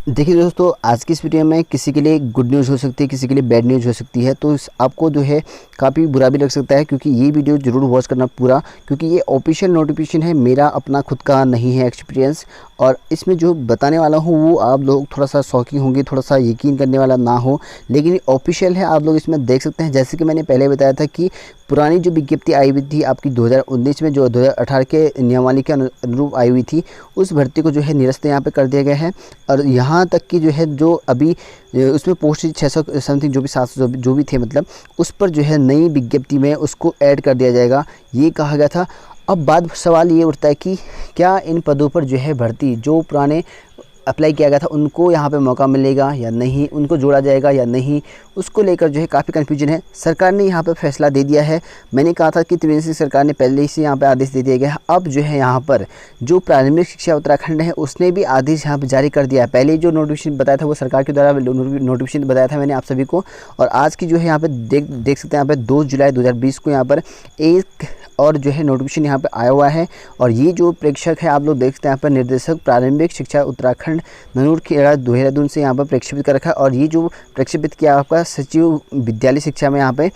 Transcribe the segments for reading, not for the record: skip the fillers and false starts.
देखिए दोस्तों, आज की इस वीडियो में किसी के लिए गुड न्यूज़ हो सकती है, किसी के लिए बैड न्यूज़ हो सकती है। तो आपको जो है काफ़ी बुरा भी लग सकता है, क्योंकि ये वीडियो ज़रूर वॉच करना पूरा, क्योंकि ये ऑफिशियल नोटिफिकेशन है, मेरा अपना खुद का नहीं है एक्सपीरियंस। और इसमें जो बताने वाला हूँ वो आप लोग थोड़ा सा शॉकिंग होंगे, थोड़ा सा यकीन करने वाला ना हो, लेकिन ये ऑफिशियल है, आप लोग इसमें देख सकते हैं। जैसे कि मैंने पहले बताया था कि पुरानी जो विज्ञप्ति आई हुई थी आपकी 2019 में, जो 2018 के नियमावली के अनुरूप आई हुई थी, उस भर्ती को जो है निरस्त यहाँ पे कर दिया गया है। और यहाँ तक कि जो है जो अभी उसमें पोस्ट 600 समथिंग जो भी 700 जो भी थे, मतलब उस पर जो है नई विज्ञप्ति में उसको ऐड कर दिया जाएगा, ये कहा गया था। अब बाद सवाल ये उठता है कि क्या इन पदों पर जो है भर्ती जो पुराने अप्लाई किया गया था उनको यहाँ पे मौका मिलेगा या नहीं, उनको जोड़ा जाएगा या नहीं, उसको लेकर जो है काफ़ी कन्फ्यूजन है। सरकार ने यहाँ पे फैसला दे दिया है। मैंने कहा था कि त्रिवेंद्र सिंह सरकार ने पहले ही से यहाँ पे आदेश दे दिया गया है। अब जो है यहाँ पर जो प्रारंभिक शिक्षा उत्तराखंड है उसने भी आदेश यहाँ पर जारी कर दिया है। पहले जो नोटिफिकेशन बताया था वो सरकार के द्वारा नोटिफिकेशन बताया था मैंने आप सभी को। और आज की जो है यहाँ पर देख सकते हैं, यहाँ पर 2 जुलाई 2020 को यहाँ पर एक और जो है नोटिफिकेशन यहाँ पे आया हुआ है। और ये जो प्रेक्षक है आप लोग देख सकते हैं, यहाँ पर निर्देशक प्रारंभिक शिक्षा उत्तराखंड नूर खेड़ा देहरादून से यहाँ पर प्रेक्षेपित कर रखा है। और ये जो प्रेक्षेपित किया आपका सचिव विद्यालय शिक्षा में यहाँ पे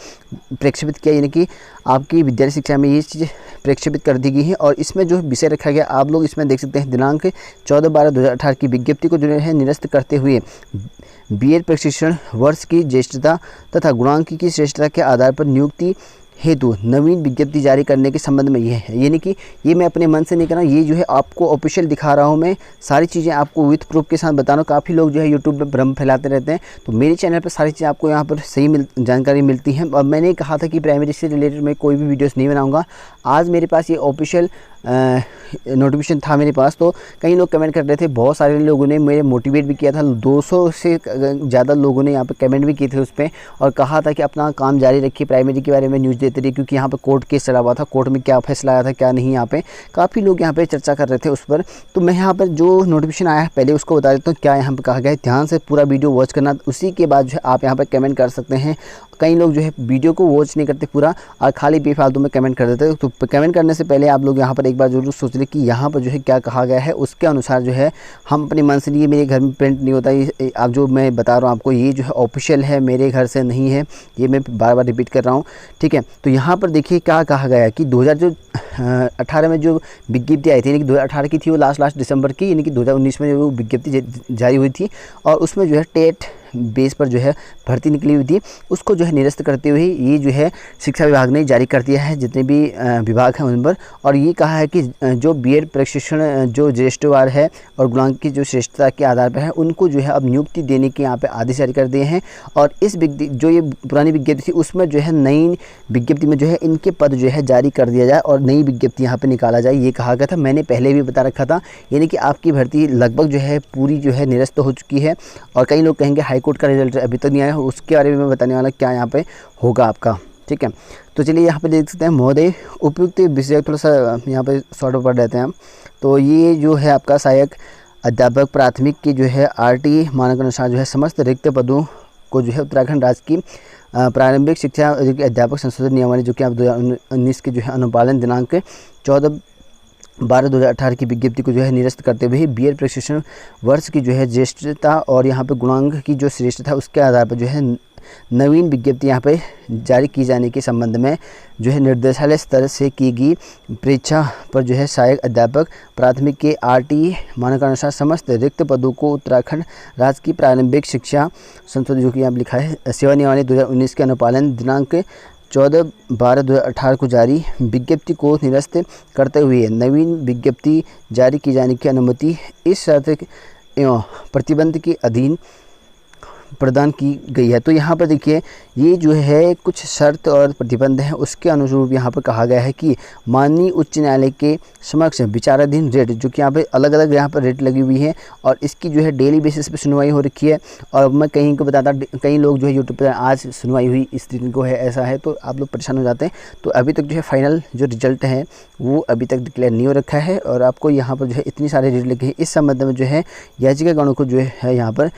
प्रेक्षेपित किया, यानी कि आपकी विद्यालय शिक्षा में ये चीज़ प्रेक्षेपित कर दी गई है। और इसमें जो विषय रखा गया आप लोग इसमें देख सकते हैं, दिनांक 14/12/2018 की विज्ञप्ति को जो है निरस्त करते हुए बीएड प्रशिक्षण वर्ष की ज्येष्ठता तथा गुणांक की श्रेष्ठता के आधार पर नियुक्ति हेतु नवीन विज्ञप्ति जारी करने के संबंध में ये है। यानी कि ये मैं अपने मन से नहीं कर रहा हूँ, ये जो है आपको ऑफिशियल दिखा रहा हूँ। मैं सारी चीज़ें आपको विथ प्रूफ के साथ बता रहा हूँ। काफ़ी लोग जो है यूट्यूब पे भ्रम फैलाते रहते हैं, तो मेरे चैनल पर सारी चीज़ें आपको यहाँ पर सही जानकारी मिलती है। और मैंने कहा था कि प्राइमरी से रिलेटेड मैं कोई भी वीडियोस नहीं बनाऊँगा। आज मेरे पास ये ऑफिशियल नोटिफिकेशन था मेरे पास, तो कई लोग कमेंट कर रहे थे, बहुत सारे लोगों ने मेरे मोटिवेट भी किया था। 200 से ज़्यादा लोगों ने यहाँ पे कमेंट भी किए थे उस पर, और कहा था कि अपना काम जारी रखिए, प्राइमरी के बारे में न्यूज़ देते रहिए, क्योंकि यहाँ पे कोर्ट केस चला हुआ था, कोर्ट में क्या फैसला आया था क्या नहीं, यहाँ पे काफ़ी लोग यहाँ पे चर्चा कर रहे थे उस पर। तो मैं यहाँ पर जो नोटिफिकेशन आया है पहले उसको बता देता हूँ क्या यहाँ पर कहा गया है। ध्यान से पूरा वीडियो वॉच करना, उसी के बाद जो है आप यहाँ पर कमेंट कर सकते हैं। कई लोग जो है वीडियो को वॉच नहीं करते पूरा और खाली बेफालतू में कमेंट कर देते हैं। तो कमेंट करने से पहले आप लोग यहाँ पर एक बार जरूर सोच लें कि यहाँ पर जो है क्या कहा गया है, उसके अनुसार जो है हम अपने मन से, ये मेरे घर में प्रिंट नहीं होता, ये आप जो मैं बता रहा हूँ आपको, ये जो है ऑफिशियल है, मेरे घर से नहीं है, ये मैं बार बार रिपीट कर रहा हूँ, ठीक है। तो यहाँ पर देखिए क्या कहा गया है कि 2018 में जो विज्ञप्ति आई थी, यानी कि 2018 की थी वो लास्ट दिसंबर की, यानी कि 2019 में जो वो विज्ञप्ति जारी हुई थी, और उसमें जो है टेट बेस पर जो है भर्ती निकली हुई थी, उसको जो है निरस्त करते हुए ये जो है शिक्षा विभाग ने जारी कर दिया है, जितने भी विभाग हैं उन पर। और ये कहा है कि जो बीएड प्रशिक्षण जो ज्येष्ठवार है और गुणांक की जो श्रेष्ठता के आधार पर है, उनको जो है अब नियुक्ति देने के यहाँ पे आदेश जारी कर दिए हैं। और इस जो ये पुरानी विज्ञप्ति थी उसमें जो है नई विज्ञप्ति में जो है इनके पद जो है जारी कर दिया जाए और नई विज्ञप्ति यहाँ पर निकाला जाए, ये कहा गया था। मैंने पहले भी बता रखा था, यानी कि आपकी भर्ती लगभग जो है पूरी जो है निरस्त हो चुकी है। और कई लोग कहेंगे हाईकोर्ट का रिजल्ट अभी तक नहीं आया, उसके बारे में मैं बताने वाला क्या यहाँ पे होगा आपका, ठीक है। तो चलिए यहाँ पे देख सकते हैं, महोदय उपयुक्त विषय, थोड़ा सा यहाँ पे शॉर्ट पढ़ लेते हैं हम। तो ये जो है आपका सहायक अध्यापक प्राथमिक की जो है आरटी मानक अनुसार जो है समस्त रिक्त पदों को जो है उत्तराखंड राज्य की प्रारंभिक शिक्षा अध्यापक संशोधन नियमावली, जो कि आप 2019 के जो है अनुपालन दिनांक 14/12/2018 की विज्ञप्ति को जो है निरस्त करते हुए बीएड प्रशिक्षण वर्ष की जो है ज्येष्ठता और यहाँ पे गुणांक की जो श्रेष्ठता उसके आधार पर जो है नवीन विज्ञप्ति यहाँ पे जारी की जाने के संबंध में जो है निर्देशालय स्तर से की गई परीक्षा पर जो है सहायक अध्यापक प्राथमिक के आरटी मानकानुसार समस्त रिक्त पदों को उत्तराखंड राज्य की प्रारंभिक शिक्षा संशोधन, जो कि यहाँ लिखा है, सेवा नियमावली 2019 के अनुपालन दिनांक 14/12/2018 को जारी विज्ञप्ति को निरस्त करते हुए नवीन विज्ञप्ति जारी की जाने की अनुमति इस शर्त एवं प्रतिबंध के अधीन प्रदान की गई है। तो यहाँ पर देखिए ये जो है कुछ शर्त और प्रतिबंध हैं, उसके अनुरूप यहाँ पर कहा गया है कि माननीय उच्च न्यायालय के समक्ष विचाराधीन रेट, जो कि यहाँ पे अलग अलग यहाँ पर रेट लगी हुई है और इसकी जो है डेली बेसिस पे सुनवाई हो रखी है। और मैं कहीं को बताता, कई लोग जो है यूट्यूब पर आज सुनवाई हुई इस दिन को है, ऐसा है, तो आप लोग परेशान हो जाते हैं। तो अभी तक जो है फाइनल जो रिजल्ट है वो अभी तक डिक्लेयर नहीं हो रखा है और आपको यहाँ पर जो है इतनी सारे रेट लगे हैं। इस संबंध में जो है याचिकागणों को जो है यहाँ पर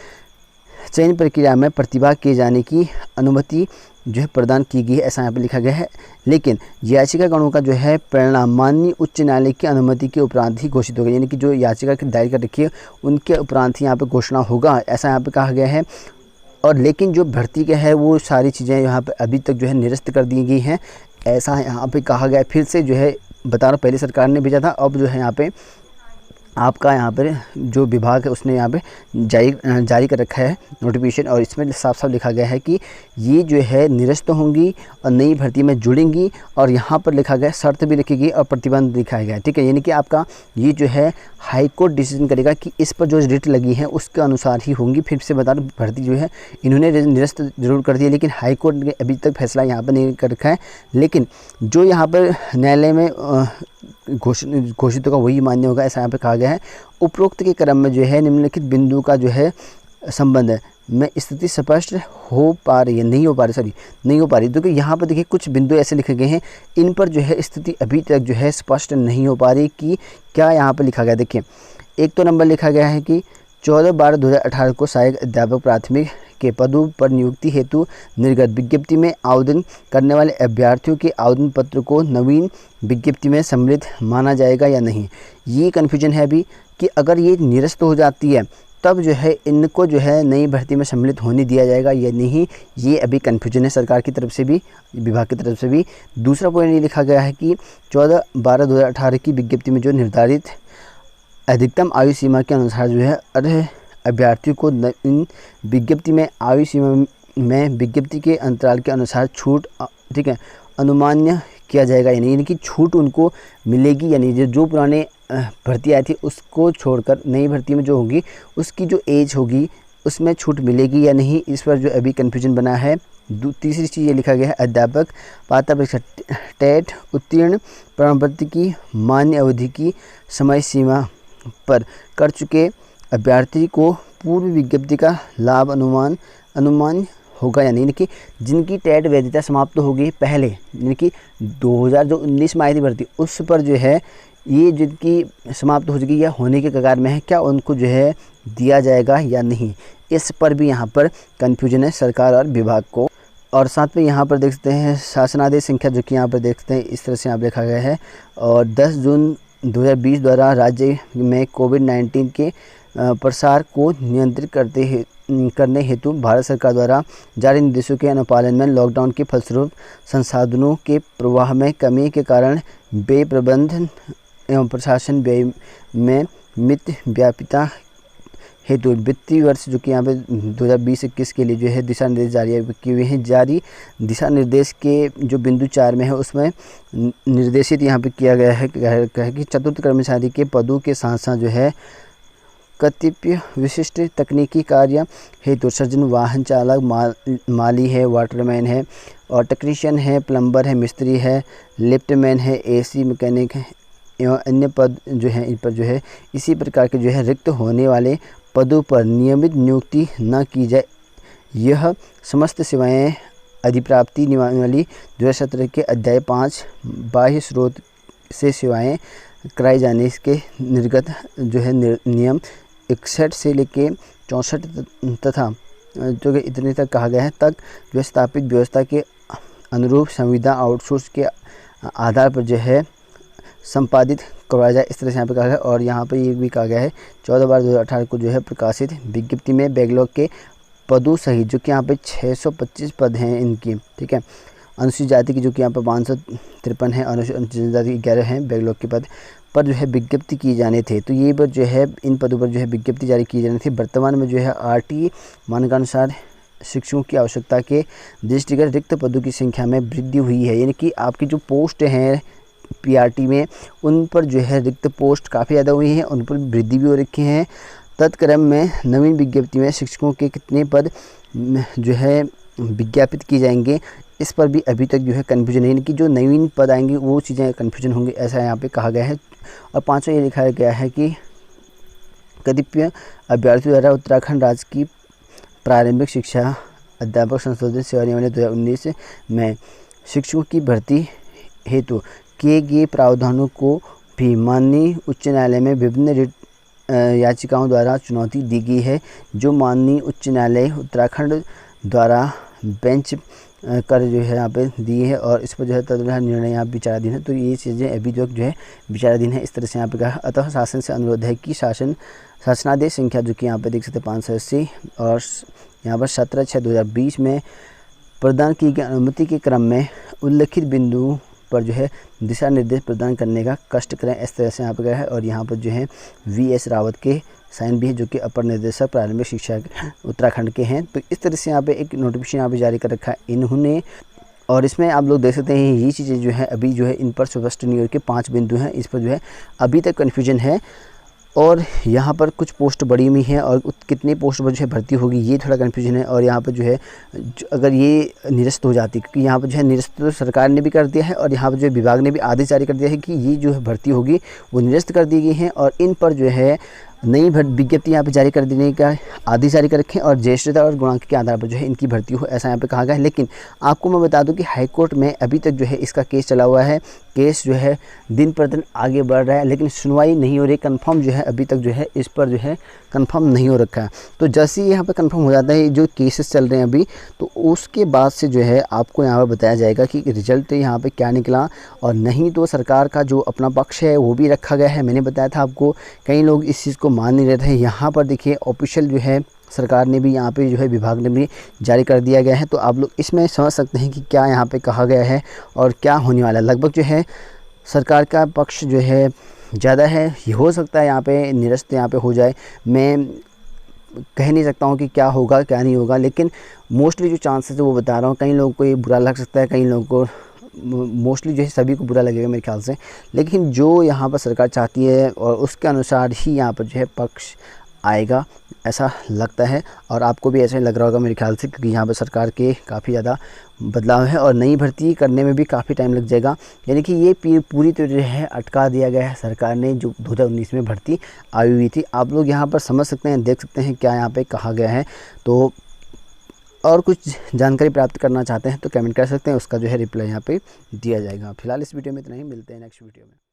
चयन प्रक्रिया में प्रतिभाग किए जाने की अनुमति जो है प्रदान की गई है, ऐसा यहाँ पे लिखा गया है। लेकिन याचिकाकर्ताओं का जो है परिणाम माननीय उच्च न्यायालय की अनुमति के उपरांत ही घोषित होगा, यानी कि जो याचिका की दायर कर रखी है उनके उपरांत ही यहाँ पे घोषणा होगा, ऐसा यहाँ पे कहा गया है। और लेकिन जो भर्ती का है वो सारी चीज़ें यहाँ पे अभी तक जो है निरस्त कर दी गई हैं, ऐसा यहाँ पे कहा गया है। फिर से जो है बता रहा हूँ, पहले सरकार ने भेजा था, अब जो है यहाँ पे आपका यहाँ पर जो विभाग है उसने यहाँ पे जारी कर रखा है नोटिफिकेशन, और इसमें साफ साफ लिखा गया है कि ये जो है निरस्त होंगी और नई भर्ती में जुड़ेंगी, और यहाँ पर लिखा गया शर्त भी लिखी गई और प्रतिबंध दिखाया गया है, ठीक है। यानी कि आपका ये जो है हाई कोर्ट डिसीजन करेगा कि इस पर जो रिट लगी है उसके अनुसार ही होंगी। फिर से बता रहा, भर्ती जो है इन्होंने निरस्त जरूर कर दी है, लेकिन हाई कोर्ट ने अभी तक फैसला यहाँ पर नहीं कर रखा है। लेकिन जो यहाँ पर न्यायालय में घोषित होगा वही मान्य होगा, ऐसा यहाँ पे कहा गया है। उपरोक्त के क्रम में जो है निम्नलिखित बिंदु का जो है संबंध है में स्थिति स्पष्ट हो पा रही है, नहीं हो पा रही, क्योंकि यहाँ पर देखिए कुछ बिंदु ऐसे लिखे गए हैं, इन पर जो है स्थिति अभी तक जो है स्पष्ट नहीं हो पा रही कि क्या यहाँ पर लिखा गया। देखिए एक तो नंबर लिखा गया है कि 14/12/2018 को सहायक अध्यापक प्राथमिक के पदों पर नियुक्ति हेतु निर्गत विज्ञप्ति में आवेदन करने वाले अभ्यर्थियों के आवेदन पत्र को नवीन विज्ञप्ति में सम्मिलित माना जाएगा या नहीं। ये कन्फ्यूजन है अभी कि अगर ये निरस्त हो जाती है तब जो है इनको जो है नई भर्ती में सम्मिलित होने दिया जाएगा या नहीं, ये अभी कन्फ्यूजन है सरकार की तरफ से भी, विभाग की तरफ से भी। दूसरा पॉइंट ये लिखा गया है कि 14/12/2018 की विज्ञप्ति में जो निर्धारित अधिकतम आयु सीमा के अनुसार जो है अर्ह अभ्यर्थियों को इन विज्ञप्ति में आयु सीमा में विज्ञप्ति के अंतराल के अनुसार छूट, ठीक है, अनुमान्य किया जाएगा या नहीं, यानी कि छूट उनको मिलेगी या नहीं। जो पुराने भर्ती आई थी उसको छोड़कर नई भर्ती में जो होगी उसकी जो एज होगी उसमें छूट मिलेगी या नहीं, इस पर जो अभी कन्फ्यूजन बना है। तीसरी चीज़ ये लिखा गया है अध्यापक पात्रता परीक्षा टेट उत्तीर्ण प्रमाणपत्र की मान्य अवधि की समय सीमा पर कर चुके अभ्यर्थी को पूर्व विज्ञप्ति का लाभ अनुमान होगा या नहीं, यानी कि जिनकी टेट वैधता समाप्त हो गई पहले, यानी कि 2019 में आई थी भर्ती, उस पर जो है ये जिनकी समाप्त हो चुकी या होने के कगार में है, क्या उनको जो है दिया जाएगा या नहीं, इस पर भी यहाँ पर कन्फ्यूजन है सरकार और विभाग को। और साथ में यहाँ पर देख सकते हैं शासनादेश संख्या, जो कि यहाँ पर देखते हैं इस तरह से यहाँ पर लिखा गया है, और 10 जून 2020 द्वारा राज्य में कोविड-19 के प्रसार को नियंत्रित करने हेतु भारत सरकार द्वारा जारी निर्देशों के अनुपालन में लॉकडाउन के फलस्वरूप संसाधनों के प्रवाह में कमी के कारण व्यय प्रबंधन एवं प्रशासन व्यय में व्याप्यता हेतु वित्तीय वर्ष, जो कि यहाँ पे 2020-21 के लिए जो है दिशा निर्देश जारी किए हुए हैं। जारी दिशा निर्देश के जो बिंदु 4 में है उसमें निर्देशित यहाँ पे किया गया है कि चतुर्थ कर्मचारी के पदों के साथ साथ जो है कतिपय विशिष्ट तकनीकी कार्य हेतु सर्जन, वाहन चालक, माली है, वाटरमैन है, और टेक्नीशियन है, प्लम्बर है, मिस्त्री है, लिफ्टमैन है, एसी मैकेनिक है एवं अन्य पद जो है इन पर जो है इसी प्रकार के जो है रिक्त होने वाले पदों पर नियमित नियुक्ति न की जाए। यह समस्त सेवाएं अधिप्राप्ति नियमावली 2017 के अध्याय 5 बाह्य स्रोत से सेवाएं कराए जाने के निर्गत जो है नियम 61 से लेके 64 तथा जो कि इतने तक कहा गया है तक जो स्थापित व्यवस्था के अनुरूप संविदा आउटसोर्स के आधार पर जो है संपादित करवाया जाए, इस तरह से यहाँ पे कहा गया है। और यहाँ पे ये भी कहा गया है 14/12/2018 को जो है प्रकाशित विज्ञप्ति में बैकलॉग के पदों सहित, जो कि यहाँ पे 625 पद हैं इनकी, ठीक है, अनुसूचित जाति की जो कि यहाँ पर 553 है, अनुसूचित जाति 11 हैं बैकलॉग के पद पर जो है विज्ञप्ति किए जाने थे। तो ये पर जो है इन पदों पर जो है विज्ञप्ति जारी की जानी थी। वर्तमान में जो है RT मानकानुसार शिक्षकों की आवश्यकता के दृष्टिगत रिक्त पदों की संख्या में वृद्धि हुई है, यानी कि आपकी जो पोस्ट हैं PRT में उन पर जो है रिक्त पोस्ट काफ़ी ज़्यादा हुई हैं, उन पर वृद्धि भी हो रखी हैं। तत्क्रम में नवीन विज्ञप्ति में शिक्षकों के कितने पद जो है विज्ञापित किए जाएंगे, इस पर भी अभी तक जो है कन्फ्यूजन है, कि जो नवीन पद आएंगे वो चीज़ें कन्फ्यूजन होंगी, ऐसा यहाँ पे कहा गया है। और पाँचवा ये लिखा गया है कि कतिपय अभ्यर्थियों द्वारा उत्तराखंड राज्य की प्रारंभिक शिक्षा अध्यापक संशोधित सेवा नियम 2019 में शिक्षकों की भर्ती हेतु किए गए प्रावधानों को भी माननीय उच्च न्यायालय में विभिन्न रिट याचिकाओं द्वारा चुनौती दी गई है, जो माननीय उच्च न्यायालय उत्तराखंड द्वारा बेंच कर जो है यहाँ पे दिए है और इस पर जो है तदनुसार निर्णय यहाँ विचाराधीन है। तो ये चीज़ें अभी जो है विचाराधीन है, इस तरह से यहाँ पे कहा। अतः शासन से अनुरोध है कि शासनादेश संख्या जो कि यहाँ पे देख सकते हैं 580 और यहाँ पर 17/6/2020 में प्रदान की गई अनुमति के क्रम में उल्लिखित बिंदु पर जो है दिशा निर्देश प्रदान करने का कष्ट करें, इस तरह से यहाँ पर गया है। और यहाँ पर जो है VS रावत के साइन भी है, जो कि अपर निर्देशक प्रारंभिक शिक्षा उत्तराखंड के हैं। तो इस तरह से यहाँ पे एक नोटिफिकेशन यहाँ पे जारी कर रखा है इन्होंने। और इसमें आप लोग देख सकते हैं ये चीज़ें जो है अभी जो है इन पर सुपरस्ट न्यूयॉर्क के 5 बिंदु हैं, इस पर जो है अभी तक कन्फ्यूजन है। और यहाँ पर कुछ पोस्ट बड़ी हुई हैं और कितनी पोस्ट पर जो है भर्ती होगी ये थोड़ा कन्फ्यूजन है। और यहाँ पर जो है अगर ये निरस्त हो जाती, क्योंकि यहाँ पर जो है निरस्त तो सरकार ने भी कर दिया है और यहाँ पर जो विभाग ने भी आदेश जारी कर दिया है कि ये जो है भर्ती होगी वो निरस्त कर दी गई हैं और इन पर जो है नई विज्ञप्ति यहाँ पे जारी कर देने का आदेश जारी कर रखें और ज्येष्ठता और गुणांक के आधार पर जो है इनकी भर्ती हो, ऐसा यहाँ पे कहा गया है। लेकिन आपको मैं बता दूं कि हाईकोर्ट में अभी तक जो है इसका केस चला हुआ है, केस जो है दिन पर दिन आगे बढ़ रहा है, लेकिन सुनवाई नहीं हो रही। कंफर्म जो है अभी तक जो है इस पर जो है कंफर्म नहीं हो रखा है। तो जैसे ही यहाँ पे कंफर्म हो जाता है जो केसेस चल रहे हैं अभी, तो उसके बाद से जो है आपको यहाँ पर बताया जाएगा कि रिजल्ट यहाँ पे क्या निकला। और नहीं तो सरकार का जो अपना पक्ष है वो भी रखा गया है। मैंने बताया था आपको, कई लोग इस चीज़ को मान नहीं रहे थे। यहाँ पर देखिए ऑफिशियल जो है सरकार ने भी यहाँ पे जो है विभाग ने भी जारी कर दिया गया है। तो आप लोग इसमें समझ सकते हैं कि क्या यहाँ पे कहा गया है और क्या होने वाला है। लगभग जो है सरकार का पक्ष जो है ज़्यादा है, ये हो सकता है यहाँ पे निरस्त यहाँ पे हो जाए। मैं कह नहीं सकता हूँ कि क्या होगा क्या नहीं होगा, लेकिन मोस्टली जो चांसेस है वो बता रहा हूँ। कई लोगों को ये बुरा लग सकता है, कई लोगों को मोस्टली जो है सभी को बुरा लगेगा मेरे ख्याल से। लेकिन जो यहाँ पर सरकार चाहती है और उसके अनुसार ही यहाँ पर जो है पक्ष आएगा, ऐसा लगता है। और आपको भी ऐसा ही लग रहा होगा मेरे ख्याल से, क्योंकि यहाँ पर सरकार के काफ़ी ज़्यादा बदलाव है और नई भर्ती करने में भी काफ़ी टाइम लग जाएगा। यानी कि ये पूरी तरह जो है अटका दिया गया है सरकार ने, जो 2019 में भर्ती आई हुई थी। आप लोग यहाँ पर समझ सकते हैं, देख सकते हैं क्या यहाँ पे कहा गया है। तो और कुछ जानकारी प्राप्त करना चाहते हैं तो कमेंट कर सकते हैं, उसका जो है रिप्लाई यहाँ पे दिया जाएगा। फिलहाल इस वीडियो में इतना ही, मिलते हैं नेक्स्ट वीडियो में।